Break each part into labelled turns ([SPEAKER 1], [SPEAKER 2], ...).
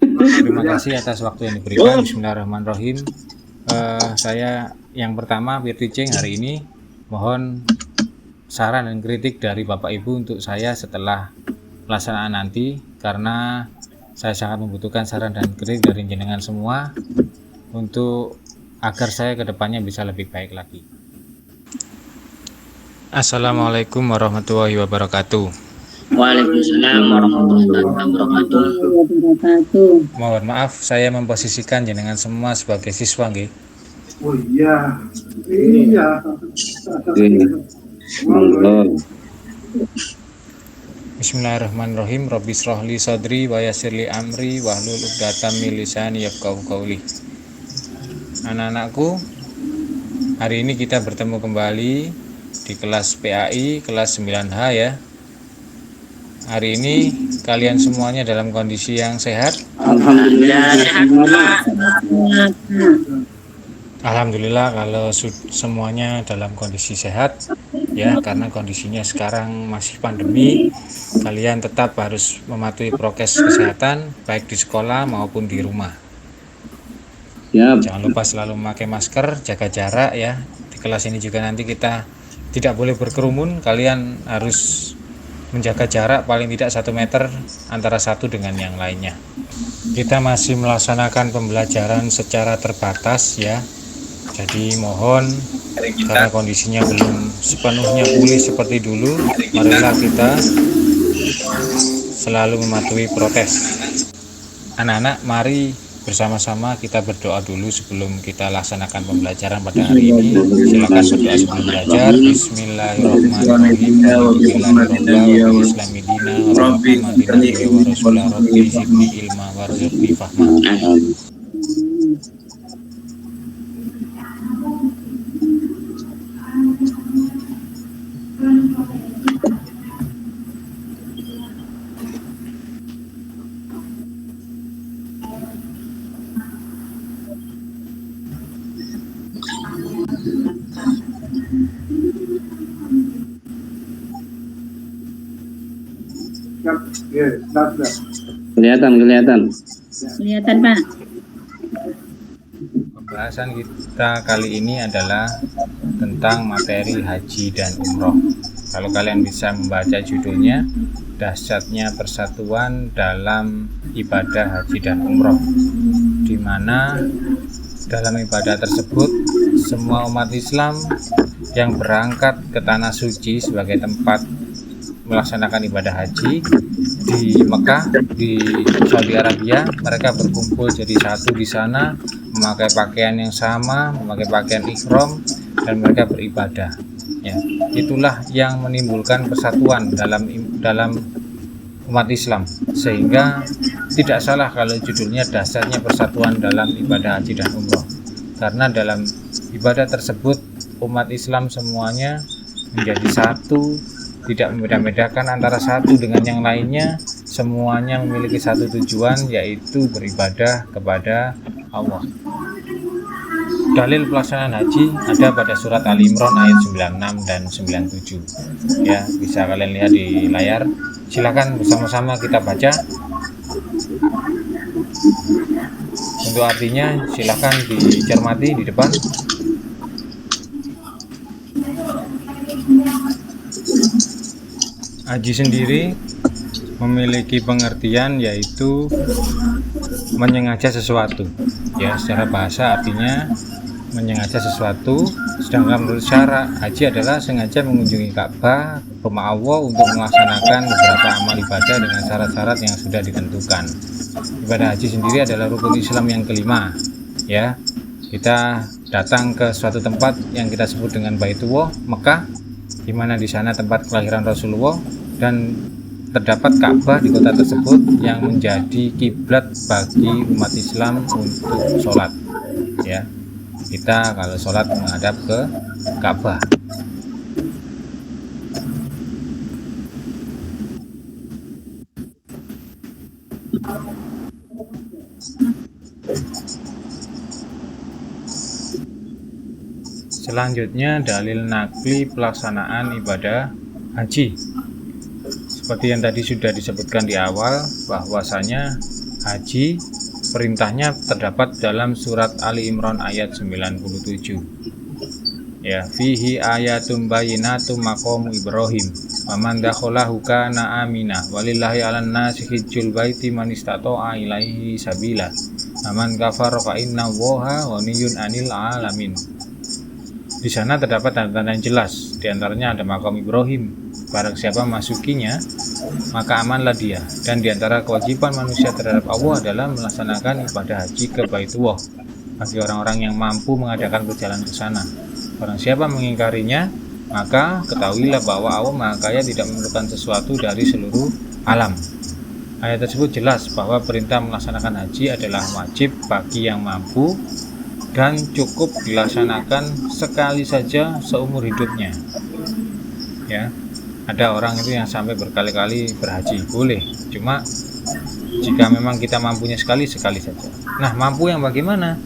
[SPEAKER 1] Terima kasih atas waktu yang diberikan. Bismillahirrahmanirrahim. Saya yang pertama Wirticing hari ini mohon saran dan kritik dari Bapak Ibu untuk saya setelah pelaksanaan nanti, karena saya sangat membutuhkan saran dan kritik dari jenengan semua untuk agar saya kedepannya bisa lebih baik lagi. Assalamualaikum warahmatullahi wabarakatuh.
[SPEAKER 2] Waalaikumsalam warahmatullahi wabarakatuh.
[SPEAKER 1] Mohon maaf saya memposisikan jenengan semua sebagai siswa nggih.
[SPEAKER 3] Oh iya.
[SPEAKER 1] Bismillahirrahmanirrahim. Rabbi shrahli sadri wa yassirli amri wahlul 'uqdatam min lisani yafqahu qawli. Anak-anakku, hari ini kita bertemu kembali di kelas PAI kelas 9H ya. Hari ini kalian semuanya dalam kondisi yang sehat?
[SPEAKER 2] Alhamdulillah sehat, Pak.
[SPEAKER 1] Alhamdulillah kalau semuanya dalam kondisi sehat ya, karena kondisinya sekarang masih pandemi. Kalian tetap harus mematuhi prokes kesehatan baik di sekolah maupun di rumah. Jangan lupa selalu memakai masker, jaga jarak ya. Di kelas ini juga nanti kita tidak boleh berkerumun. Kalian harus menjaga jarak paling tidak 1 meter antara satu dengan yang lainnya. Kita masih melaksanakan pembelajaran secara terbatas ya. Jadi mohon, karena kondisinya belum sepenuhnya pulih seperti dulu, marilah kita selalu mematuhi prokes. Anak-anak, mari bersama-sama kita berdoa dulu sebelum kita laksanakan pembelajaran pada hari ini. Silakan berdoa sebelum belajar. Bismillahirrahmanirrahim.
[SPEAKER 2] Kelihatan, Pak.
[SPEAKER 1] Pembahasan kita kali ini adalah tentang materi haji dan umroh. Kalau kalian bisa membaca judulnya, dahsyatnya persatuan dalam ibadah haji dan umroh, di mana dalam ibadah tersebut semua umat Islam yang berangkat ke tanah suci sebagai tempat melaksanakan ibadah haji di Mekah, di Saudi Arabia, mereka berkumpul jadi satu di sana, memakai pakaian yang sama, memakai pakaian ihram, dan mereka beribadah. Ya, itulah yang menimbulkan persatuan dalam umat Islam, sehingga tidak salah kalau judulnya dahsyatnya persatuan dalam ibadah haji dan umroh, karena dalam ibadah tersebut umat Islam semuanya menjadi satu, tidak membeda-bedakan antara satu dengan yang lainnya, semuanya memiliki satu tujuan, yaitu beribadah kepada Allah. Dalil pelaksanaan haji ada pada surat Ali Imran ayat 96 dan 97 ya, bisa kalian lihat di layar. Silakan bersama-sama kita baca. Untuk artinya silakan dicermati di depan. Haji sendiri memiliki pengertian yaitu menyengaja sesuatu ya, secara bahasa artinya menyengaja sesuatu, sedangkan menurut syara haji adalah sengaja mengunjungi Ka'bah, rumah Allah, untuk melaksanakan beberapa amal ibadah dengan syarat-syarat yang sudah ditentukan. Ibadah haji sendiri adalah rukun Islam yang kelima ya. Kita datang ke suatu tempat yang kita sebut dengan Baitullah, Mekah, di mana di sana tempat kelahiran Rasulullah, dan terdapat Ka'bah di kota tersebut yang menjadi kiblat bagi umat Islam untuk sholat ya. Kita kalau sholat menghadap ke Ka'bah. Selanjutnya dalil nakli pelaksanaan ibadah haji. Seperti yang tadi sudah disebutkan di awal, bahwasanya haji perintahnya terdapat dalam surat Ali Imran ayat 97. Ya, fihi ayatum bayyinatum maqamu Ibrahim wa man dakhalahu kana amina walillahi 'alan nasi hajjul baiti man istata'a ilaihi sabila wa man kafara fa inna Allaha ghaniyyun 'anil 'alamin. Di sana terdapat tanda-tanda yang jelas, di antaranya ada makam Ibrahim. Barang siapa masukinya, maka amanlah dia. Dan di antara kewajiban manusia terhadap Allah adalah melaksanakan ibadah haji ke Baitullah bagi orang-orang yang mampu mengadakan perjalanan ke sana. Barang siapa mengingkarinya, maka ketahuilah bahwa Allah Maha Kaya tidak memerlukan sesuatu dari seluruh alam. Ayat tersebut jelas bahwa perintah melaksanakan haji adalah wajib bagi yang mampu dan cukup dilaksanakan sekali saja seumur hidupnya. Ya, ada orang itu yang sampai berkali-kali berhaji, boleh, cuma jika memang kita mampunya sekali saja. Nah, mampu yang bagaimana?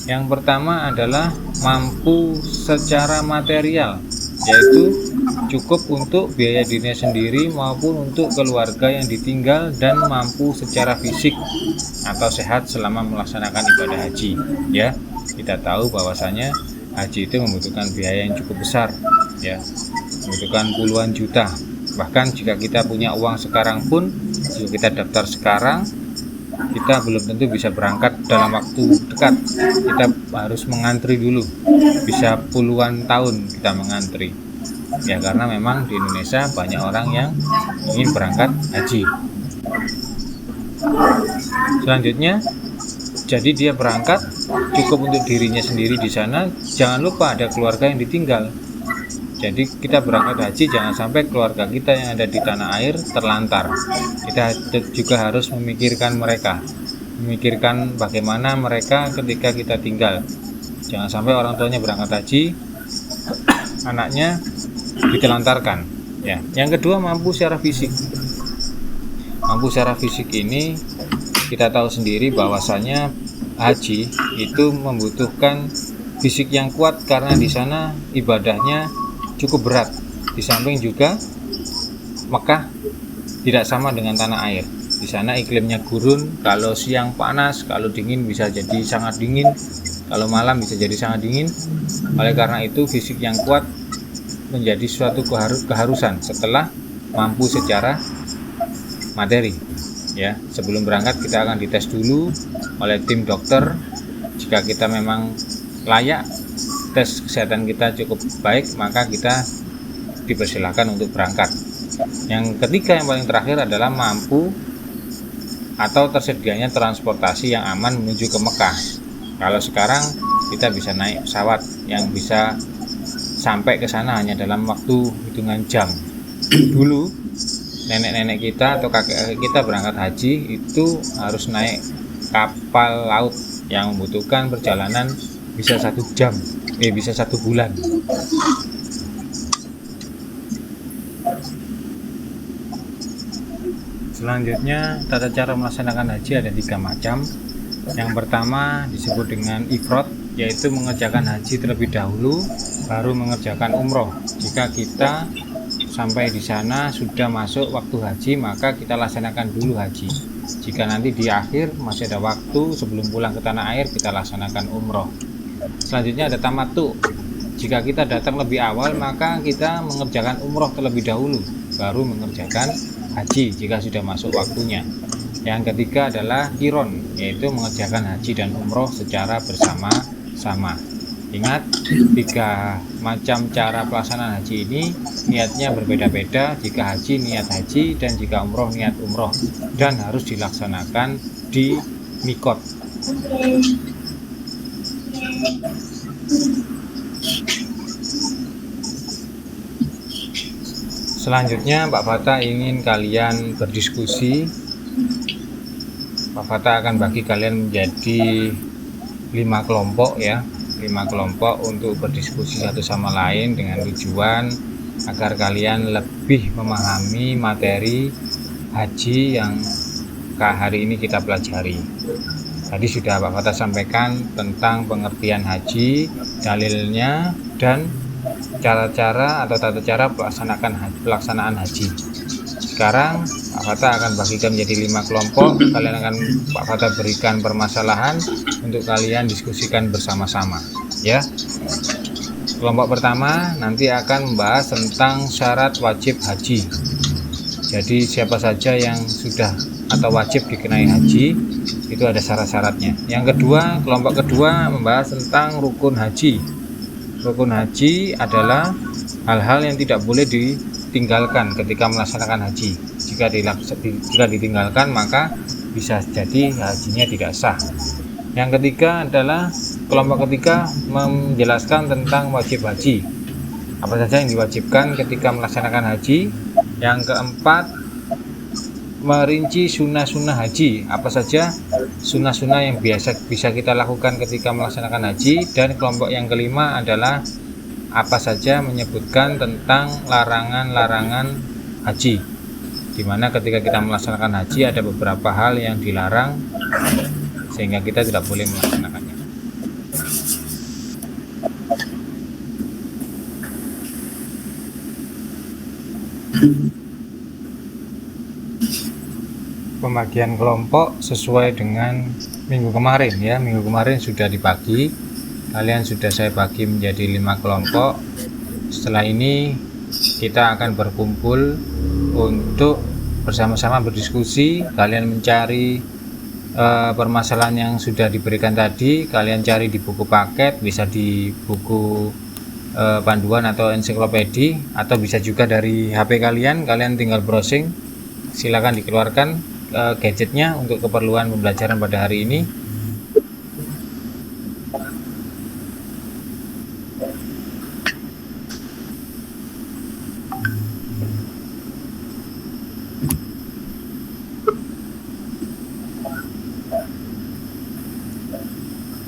[SPEAKER 1] Yang pertama adalah mampu secara material, yaitu cukup untuk biaya dirinya sendiri maupun untuk keluarga yang ditinggal, dan mampu secara fisik atau sehat selama melaksanakan ibadah haji. Ya, kita tahu bahwasanya haji itu membutuhkan biaya yang cukup besar, ya, membutuhkan puluhan juta. Bahkan jika kita punya uang sekarang pun, jika kita daftar sekarang, kita belum tentu bisa berangkat dalam waktu dekat. Kita harus mengantri dulu, bisa puluhan tahun kita mengantri. Ya, karena memang di Indonesia banyak orang yang ingin berangkat haji. Selanjutnya, jadi dia berangkat cukup untuk dirinya sendiri di sana. Jangan lupa ada keluarga yang ditinggal. Jadi kita berangkat haji jangan sampai keluarga kita yang ada di tanah air terlantar. Kita juga harus memikirkan mereka, memikirkan bagaimana mereka ketika kita tinggal. Jangan sampai orang tuanya berangkat haji, anaknya ditelantarkan. Ya. Yang kedua, mampu secara fisik. Mampu secara fisik ini kita tahu sendiri bahwasanya haji itu membutuhkan fisik yang kuat karena di sana ibadahnya cukup berat. Di samping juga Mekah tidak sama dengan tanah air. Di sana iklimnya gurun, kalau siang panas, kalau dingin bisa jadi sangat dingin, kalau malam bisa jadi sangat dingin. Oleh karena itu fisik yang kuat menjadi suatu keharusan setelah mampu secara materi. Ya, sebelum berangkat kita akan dites dulu oleh tim dokter. Jika kita memang layak, tes kesehatan kita cukup baik, maka kita dipersilakan untuk berangkat. Yang ketiga, yang paling terakhir adalah mampu atau tersedianya transportasi yang aman menuju ke Mekah. Kalau sekarang kita bisa naik pesawat yang bisa sampai ke sana hanya dalam waktu hitungan jam. Dulu nenek-nenek kita atau kakek-kakek kita berangkat haji itu harus naik kapal laut yang membutuhkan perjalanan bisa 1 jam, bisa 1 bulan. Selanjutnya, tata cara melaksanakan haji ada 3 macam. Yang pertama disebut dengan ifrad, yaitu mengerjakan haji terlebih dahulu baru mengerjakan umroh. Jika kita sampai di sana sudah masuk waktu haji, maka kita laksanakan dulu haji. Jika nanti di akhir masih ada waktu sebelum pulang ke tanah air, kita laksanakan umroh. Selanjutnya ada tamattu. Jika kita datang lebih awal, maka kita mengerjakan umroh terlebih dahulu baru mengerjakan haji jika sudah masuk waktunya. Yang ketiga adalah qiron, yaitu mengerjakan haji dan umroh secara bersama-sama. Ingat, 3 macam cara pelaksanaan haji ini niatnya berbeda-beda. Jika haji niat haji, dan jika umroh niat umroh, dan harus dilaksanakan di mikot. Selanjutnya Pak Fata ingin kalian berdiskusi. Pak Fata akan bagi kalian menjadi 5 kelompok, ya, 5 kelompok untuk berdiskusi satu sama lain dengan tujuan agar kalian lebih memahami materi haji yang hari ini kita pelajari. Tadi sudah Pak Fata sampaikan tentang pengertian haji, dalilnya, dan cara-cara atau tata cara pelaksanaan haji. Sekarang Pak Fatah akan bagikan menjadi 5 kelompok. Kalian akan Pak Fatah berikan permasalahan untuk kalian diskusikan bersama-sama, ya. Kelompok pertama nanti akan membahas tentang syarat wajib haji. Jadi siapa saja yang sudah atau wajib dikenai haji, itu ada syarat-syaratnya. Yang kedua, kelompok kedua membahas tentang rukun haji. Rukun haji adalah hal-hal yang tidak boleh ditinggalkan ketika melaksanakan haji. Jika ditinggalkan maka bisa jadi hajinya tidak sah. Yang ketiga adalah kelompok ketiga menjelaskan tentang wajib haji. Apa saja yang diwajibkan ketika melaksanakan haji. Yang keempat, merinci sunnah-sunnah haji. Apa saja sunnah-sunnah yang bisa kita lakukan ketika melaksanakan haji. Dan kelompok yang kelima adalah apa saja menyebutkan tentang larangan-larangan haji, dimana ketika kita melaksanakan haji ada beberapa hal yang dilarang sehingga kita tidak boleh melaksanakannya. Pembagian kelompok sesuai dengan minggu kemarin, ya. Minggu kemarin sudah dibagi, kalian sudah saya bagi menjadi 5 kelompok. Setelah ini kita akan berkumpul untuk bersama-sama berdiskusi. Kalian mencari permasalahan yang sudah diberikan tadi, kalian cari di buku paket, bisa di buku panduan atau ensiklopedi, atau bisa juga dari HP kalian tinggal browsing. Silakan dikeluarkan gadgetnya untuk keperluan pembelajaran pada hari ini.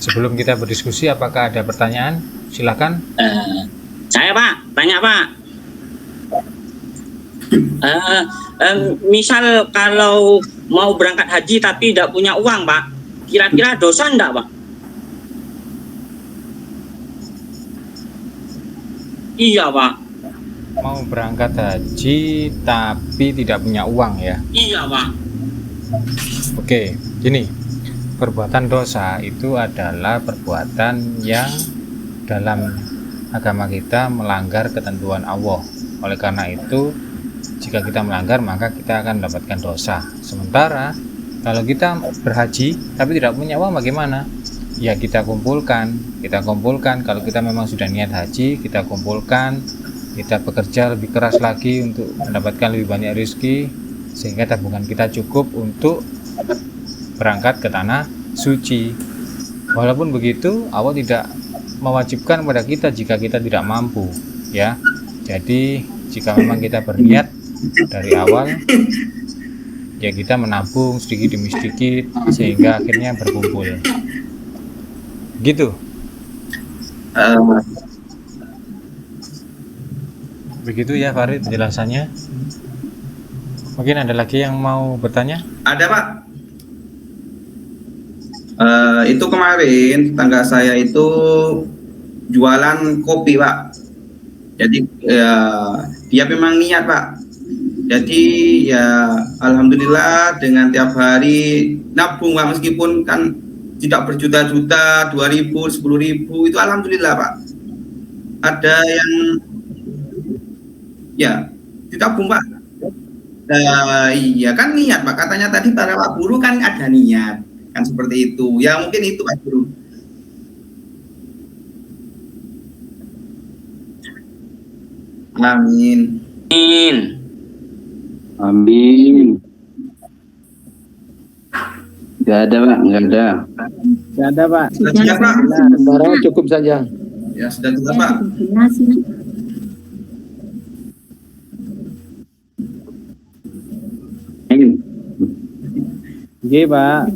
[SPEAKER 1] Sebelum kita berdiskusi, apakah ada pertanyaan? Silakan.
[SPEAKER 2] Saya Pak, tanya Pak. Misal kalau mau berangkat haji tapi tidak punya uang Pak, kira-kira dosa enggak Pak? Iya Pak.
[SPEAKER 1] Mau berangkat haji tapi tidak punya uang, ya?
[SPEAKER 2] Iya Pak.
[SPEAKER 1] Oke, gini. Perbuatan dosa itu adalah perbuatan yang dalam agama kita melanggar ketentuan Allah. Oleh karena itu, jika kita melanggar maka kita akan mendapatkan dosa. Sementara kalau kita berhaji tapi tidak punya uang, bagaimana? Ya kita kumpulkan. Kalau kita memang sudah niat haji, kita kumpulkan, kita bekerja lebih keras lagi untuk mendapatkan lebih banyak rezeki sehingga tabungan kita cukup untuk berangkat ke tanah suci. Walaupun begitu, Allah tidak mewajibkan pada kita jika kita tidak mampu, ya. Jadi jika memang kita berniat dari awal, ya kita menabung sedikit demi sedikit sehingga akhirnya berkumpul. Gitu. Begitu ya Farid penjelasannya. Mungkin ada lagi yang mau bertanya?
[SPEAKER 3] Ada Pak. Itu kemarin tetangga saya itu jualan kopi Pak. Jadi dia memang niat Pak. Jadi ya alhamdulillah dengan tiap hari nabung Pak, meskipun kan tidak berjuta-juta, 2.000, 10.000 itu alhamdulillah Pak. Ada yang ya ditabung Pak. Iya kan niat Pak, katanya tadi para Pak Guru kan ada niat. Kan seperti itu. Ya mungkin itu Pak Guru. Amin.
[SPEAKER 4] Amin. Nggak ada Pak, nggak ada.
[SPEAKER 5] Nggak ada Pak.
[SPEAKER 3] Sudah siap Pak?
[SPEAKER 5] Sekarang cukup saja.
[SPEAKER 3] Ya sudah siap Pak.
[SPEAKER 5] Oke Pak.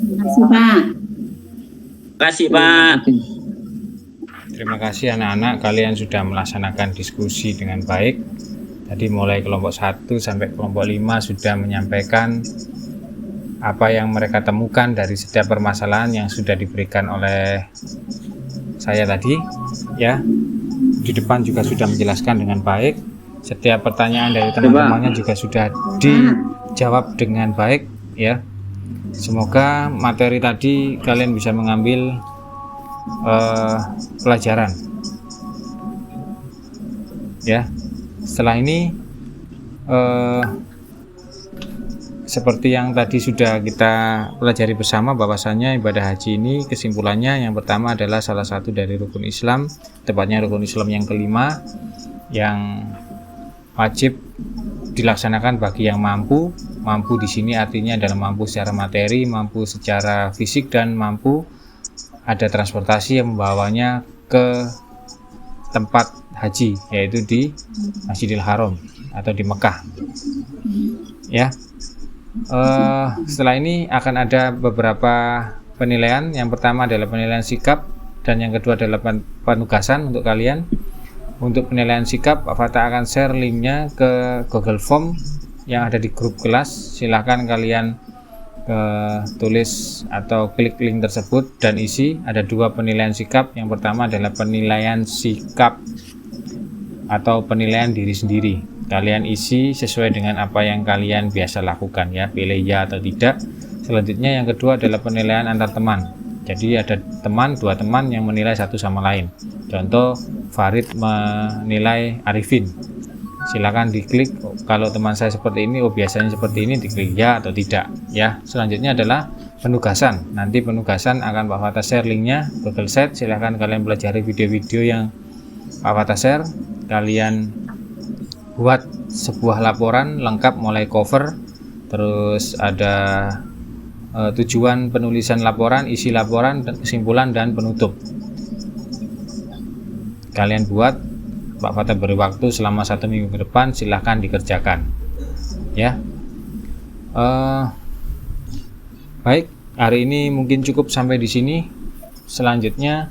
[SPEAKER 2] Kasih Pak.
[SPEAKER 1] Terima kasih anak-anak, kalian sudah melaksanakan diskusi dengan baik. Tadi mulai kelompok 1 sampai kelompok 5 sudah menyampaikan apa yang mereka temukan dari setiap permasalahan yang sudah diberikan oleh saya tadi, ya. Di depan juga sudah menjelaskan dengan baik. Setiap pertanyaan dari teman-temannya juga sudah dijawab dengan baik ya. Semoga materi tadi kalian bisa mengambil pelajaran ya. Setelah ini seperti yang tadi sudah kita pelajari bersama, bahwasanya ibadah haji ini kesimpulannya yang pertama adalah salah satu dari rukun Islam, tepatnya rukun Islam yang kelima, yang wajib dilaksanakan bagi yang mampu. Mampu di sini artinya adalah mampu secara materi, mampu secara fisik, dan mampu ada transportasi yang membawanya ke tempat haji, yaitu di Masjidil Haram atau di Mekah ya. Setelah ini akan ada beberapa penilaian. Yang pertama adalah penilaian sikap, dan yang kedua adalah penugasan untuk kalian. Untuk penilaian sikap, Pak Fatah akan share linknya ke Google Form yang ada di grup kelas. Silahkan kalian tulis atau klik link tersebut dan isi. Ada dua penilaian sikap. Yang pertama adalah penilaian sikap atau penilaian diri sendiri. Kalian isi sesuai dengan apa yang kalian biasa lakukan ya, pilih ya atau tidak. Selanjutnya yang kedua adalah penilaian antar teman. Jadi ada dua teman yang menilai satu sama lain. Contoh, Farid menilai Arifin. Silakan diklik, kalau teman saya seperti ini, biasanya seperti ini, diklik ya atau tidak ya. Selanjutnya adalah penugasan. Nanti penugasan akan Pak Fatah share linknya Google Sheet. Silahkan kalian pelajari video-video yang Pak Fatah share. Kalian buat sebuah laporan lengkap mulai cover, terus ada tujuan penulisan laporan, isi laporan, kesimpulan, dan penutup. Kalian buat, Pak Fatah beri waktu selama 1 minggu ke depan, silahkan dikerjakan ya. Baik, hari ini mungkin cukup sampai di sini. Selanjutnya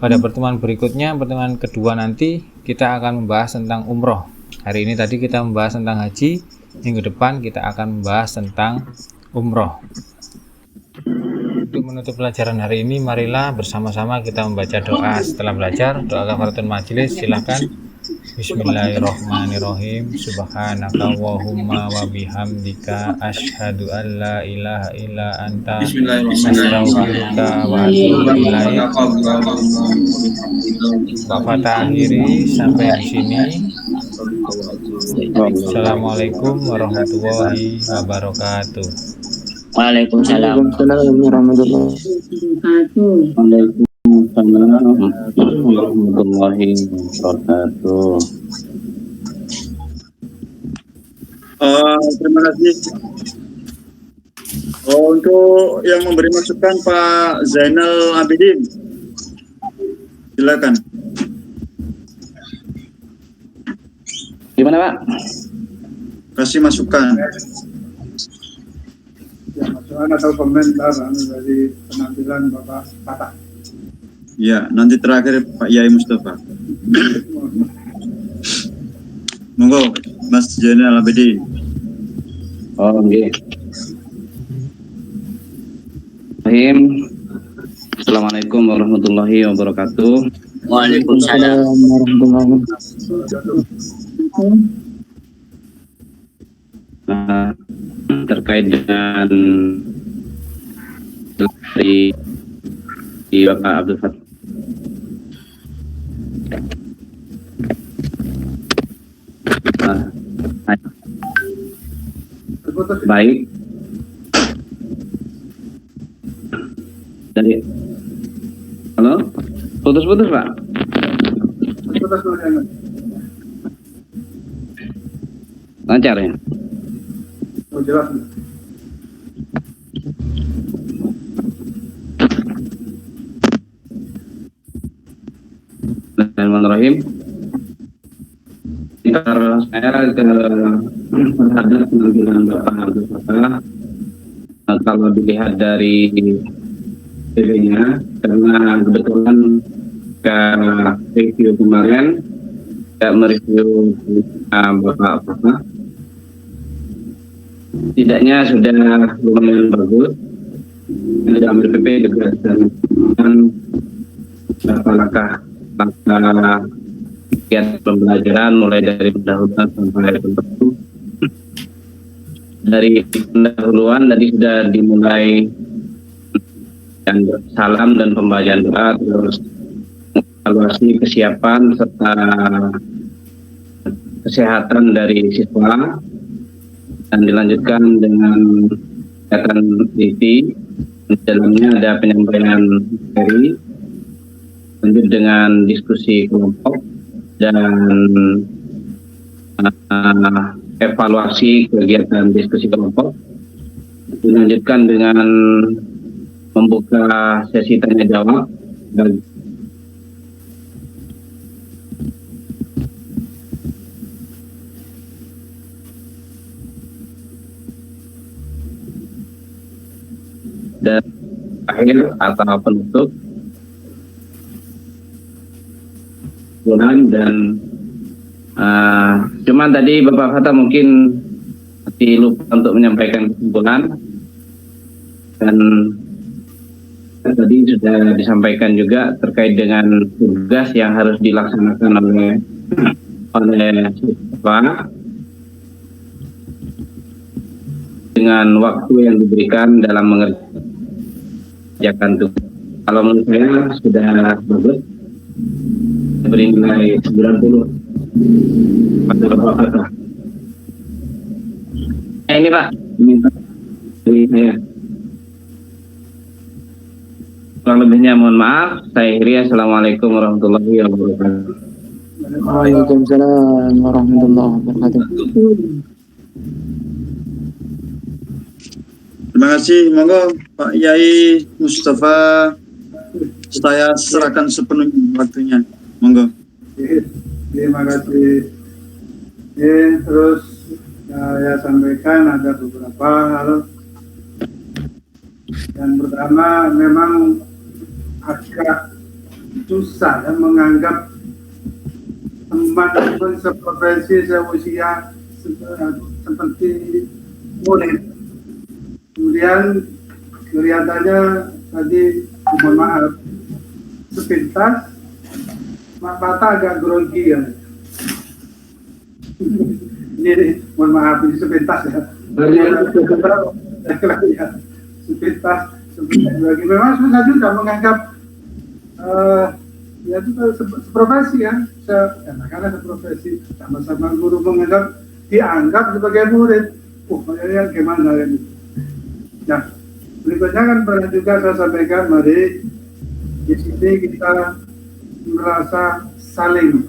[SPEAKER 1] pada pertemuan berikutnya, pertemuan kedua nanti, kita akan membahas tentang umroh. Hari ini tadi kita membahas tentang haji, minggu depan kita akan membahas tentang umroh. Untuk menutup pelajaran hari ini, marilah bersama-sama kita membaca doa. Setelah belajar doa kafaratul majelis, silakan. Bismillahirrahmanirrahim. Subhanaka Allahumma wa bihamdika asyhadu an la ilaha illa anta astaghfiruka wa atubu ilaik. Pak Fatah akhiri sampai di sini. Assalamualaikum warahmatullahi wabarakatuh.
[SPEAKER 2] Waalaikumsalam.
[SPEAKER 4] Waalaikumsalam warahmatullahi wabarakatuh.
[SPEAKER 6] Terima kasih. Untuk yang memberi masukan Pak Zainal Abidin, silakan.
[SPEAKER 4] Gimana Pak?
[SPEAKER 6] Kasih masukan.
[SPEAKER 7] Ya, masukan atau komentar dari penampilan Bapak Fatah.
[SPEAKER 6] Ya, nanti terakhir Pak Yai Mustafa. Monggo, Mas Zainal Abidin.
[SPEAKER 4] Oh, nggih. Assalamualaikum warahmatullahi wabarakatuh.
[SPEAKER 2] Waalaikumsalam.
[SPEAKER 4] Terkait dengan dari Bapak Abdul Fatah. Baik. Jadi, halo, putus-putus Pak. Lancar ya?
[SPEAKER 7] Oh, jelas.
[SPEAKER 4] Bismillahirrahmanirrahim. Saya terhadap penampilan Bapak Abdul Fatah, kalau dilihat dari CV-nya, karena kebetulan ke review kemarin tidak mereview Bapak Fatah, tidaknya sudah lumayan bagus. Tidak ambil PP juga dan langkah kiat pembelajaran mulai dari pendahuluan sampai penutup. dari pendahuluan tadi sudah dimulai dan salam dan pembacaan doa, terus evaluasi kesiapan serta kesehatan dari siswa, dan dilanjutkan dengan kegiatan peneliti. Di dalamnya ada penyampaian materi, lanjut dengan diskusi kelompok dan evaluasi kegiatan diskusi kelompok. Dilanjutkan dengan membuka sesi tanya jawab dan akhir atau penutup dan cuman tadi Bapak Fatah mungkin masih lupa untuk menyampaikan kesimpulan, dan tadi sudah disampaikan juga terkait dengan tugas yang harus dilaksanakan oleh siswa dengan waktu yang diberikan dalam mengerjakan tugas. Kalau menurut saya sudah bagus, beri nilai 90 pada Bapak Fatah. Ini Pak, minta dari saya. Kurang lebihnya mohon maaf. Saya akhiri. Assalamualaikum warahmatullahi wabarakatuh.
[SPEAKER 5] Waalaikumsalam warahmatullahi wabarakatuh.
[SPEAKER 6] Terima kasih. Monggo Pak Yai Mustafa, saya serahkan sepenuhnya waktunya. Monggo.
[SPEAKER 7] Terima kasih. Terus saya sampaikan ada beberapa hal. Yang pertama, memang agak susah menganggap teman-teman seprofesi seusia seperti murid. Kemudian kelihatannya tadi, mohon maaf, sepintas Pak Fatah agak grogi ya. Ini mohon maaf, ini sepintas ya. Sepintas grogi. Memang susah juga menganggap ya itu seprofesi ya, karena seprofesi sama-sama guru menganggap dianggap sebagai murid. Kayaknya gimana ini? Nah, berikutnya kan pernah juga saya sampaikan, mari di sini kita merasa saling,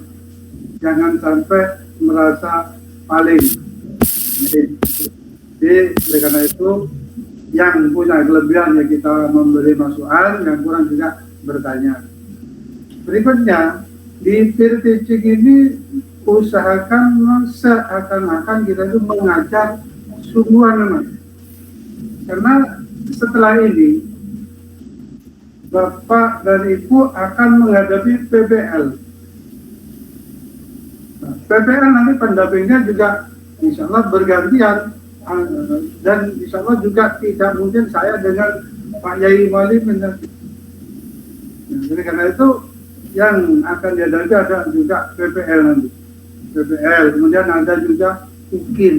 [SPEAKER 7] jangan sampai merasa paling. Jadi oleh karena itu yang punya kelebihan ya kita memberi masukan, yang kurang juga bertanya. Berikutnya di peer teaching ini usahakan seakan-akan kita itu mengajar sungguhan memang. Karena setelah ini Bapak dan Ibu akan menghadapi PPL. Nah, PPL nanti pendampingnya juga insya Allah bergantian, dan insya Allah juga tidak mungkin saya dengan Pak Yai Wali mendampingi. Nah, jadi karena itu yang akan dihadapi ada juga PPL nanti. PPL, kemudian ada juga UKIN.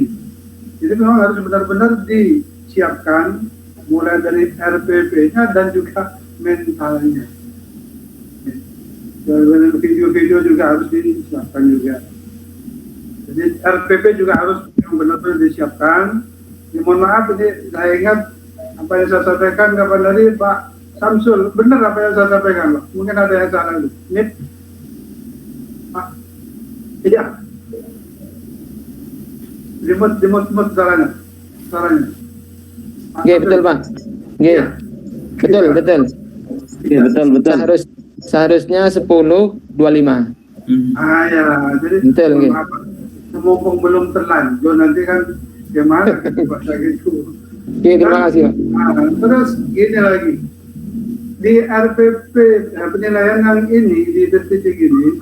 [SPEAKER 7] Jadi memang harus benar-benar disiapkan mulai dari RPP-nya dan juga mentalnya. Video-video juga harus disiapkan juga. Jadi RPP juga harus benar-benar disiapkan. Ya, mohon maaf ini saya ingat apa yang saya sampaikan kapan tadi Pak Samsul, benar apa yang saya sampaikan Pak? Mungkin ada yang salah dulu. Ini Pak, iya. Remote salahnya.
[SPEAKER 5] Oke, betul Pak. Oke. Betul.
[SPEAKER 4] Ya, betul.
[SPEAKER 5] Seharusnya 10.25.
[SPEAKER 7] Ya, jadi
[SPEAKER 5] Betul, okay.
[SPEAKER 7] Mumpung belum terlanjur nanti kan gimana bahasa gitu.
[SPEAKER 5] Oke, terima kasih Pak.
[SPEAKER 7] Terus gini lagi, di RPP penilaian yang ini di titik ini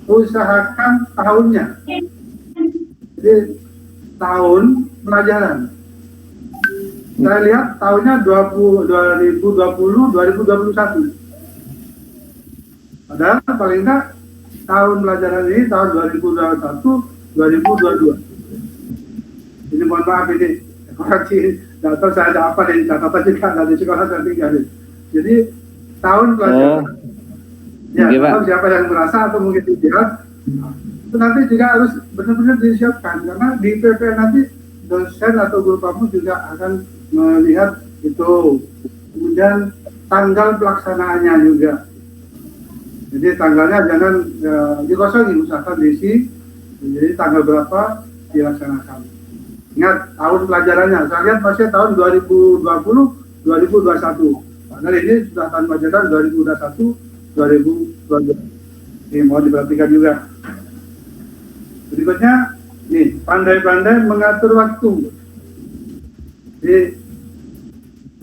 [SPEAKER 7] usahakan tahunnya, jadi tahun pelajaran. Saya lihat tahunnya 2020-2021. Padahal paling enggak tahun pelajaran ini tahun 2021-2022. Ini mohon maaf ini koreksi data saya ada apa di catatan juga dari sekolah saya tinggal. Jadi tahun pelajaran. Ya,
[SPEAKER 5] Oke, Pak.
[SPEAKER 7] atau siapa yang merasa atau mungkin tidak, itu nanti juga harus benar-benar disiapkan karena di PPN nanti dosen atau guru kamu juga akan melihat itu. Kemudian tanggal pelaksanaannya juga. Jadi tanggalnya jangan dikosongin, misalkan diisi. Jadi tanggal berapa dilaksanakan. Ingat tahun pelajarannya. Saya lihat masih tahun 2020-2021. Padahal ini sudah tahun pelajaran 2021-2022. Ini mohon diperhatikan juga. Berikutnya, nih pandai-pandai mengatur waktu. Jadi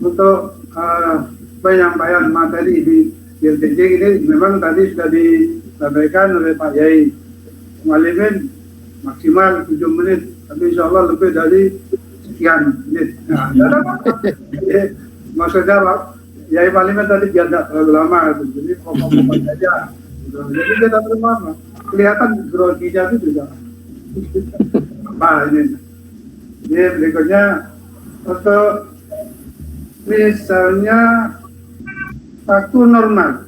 [SPEAKER 7] untuk penyampaian materi di ILTJ ini memang tadi sudah disampaikan oleh Pak Yai Malimin maksimal 7 menit, tapi insya Allah lebih dari sekian menit. Nah, maksudnya Pak Yai Malimin tadi dia tidak terlalu lama, jadi pokok-pokok saja. Jadi dia tidak terlalu lama. Kelihatan groginya itu juga. Apa ini? Ini berikutnya untuk misalnya waktu normal,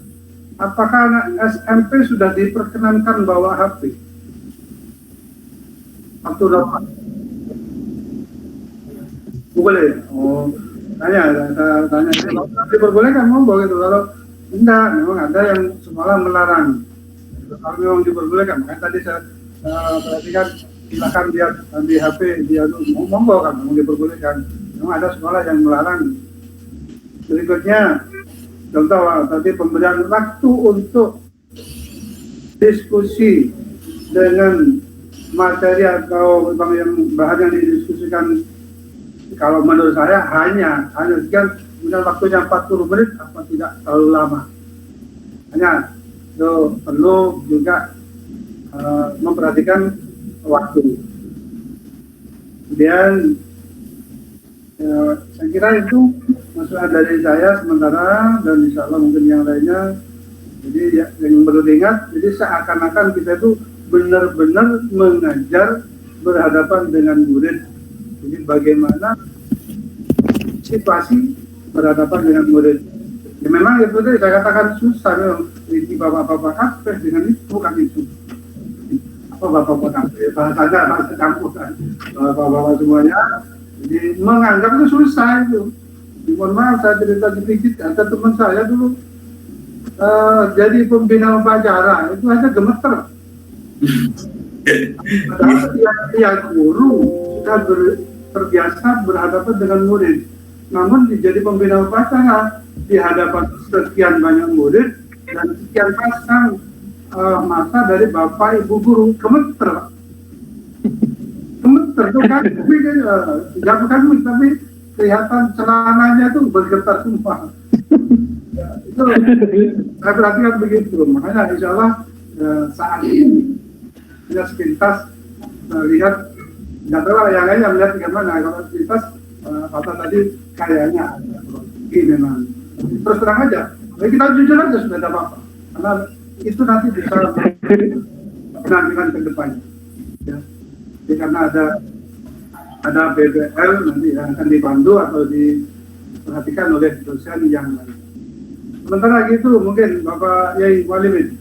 [SPEAKER 7] apakah anak SMP sudah diperkenankan bawa HP? Waktu normal? Boleh. Oh, tanya. Kalau diperbolehkan monggo gitu. Kalau enggak, memang ada yang sekolah melarang. Kalau memang diperbolehkan, makanya tadi saya perhatikan silakan lihat di HP, dia monggo kan, memang diperbolehkan. Memang ada sekolah yang melarang. Berikutnya, contoh tadi pemberian waktu untuk diskusi dengan materi atau memang yang bahan yang didiskusikan, kalau menurut saya hanya sekian, kemudian waktunya 40 menit apa tidak terlalu lama. Hanya itu perlu juga memperhatikan waktu. Kemudian saya kira itu masukan dari saya sementara, dan insya Allah mungkin yang lainnya. Jadi yang perlu diingat, jadi seakan-akan kita itu benar-benar mengajar berhadapan dengan murid. Jadi bagaimana situasi berhadapan dengan murid. Ya memang itu tadi saya katakan susah memang. Ini bapak-bapak kafe dengan itu bukan itu. Apa bapak-bapak kafe? Bahasa campur kan. Bapak-bapak semuanya. Jadi menganggap itu susah itu. Mohon maaf saya cerita sedikit. Ada teman saya dulu jadi pembina upacara itu aja gemeter. Padahal dia guru sudah terbiasa berhadapan dengan murid. Namun jadi pembina upacara di hadapan sekian banyak murid dan sekian pasang masa dari bapak ibu guru gemeter. Gemeter tuh kan, tidak bukan tapi kelihatan celananya tuh bergetar semua. Ya, itu saya perhatikan begitu. Makanya insya Allah saat ini kita sepintas lihat, nggak tahu yang lainnya melihat bagaimana. Kalau sepintas kata tadi kayaknya ini memang. Terus terang aja, kita jujur aja sudah ada apa-apa. Karena itu nanti bisa menantikan ke depannya. Ya. Jadi karena ada BBL nanti yang akan dibantu atau diperhatikan oleh dosen yang lain. Sementara gitu mungkin Bapak Yai Walimin.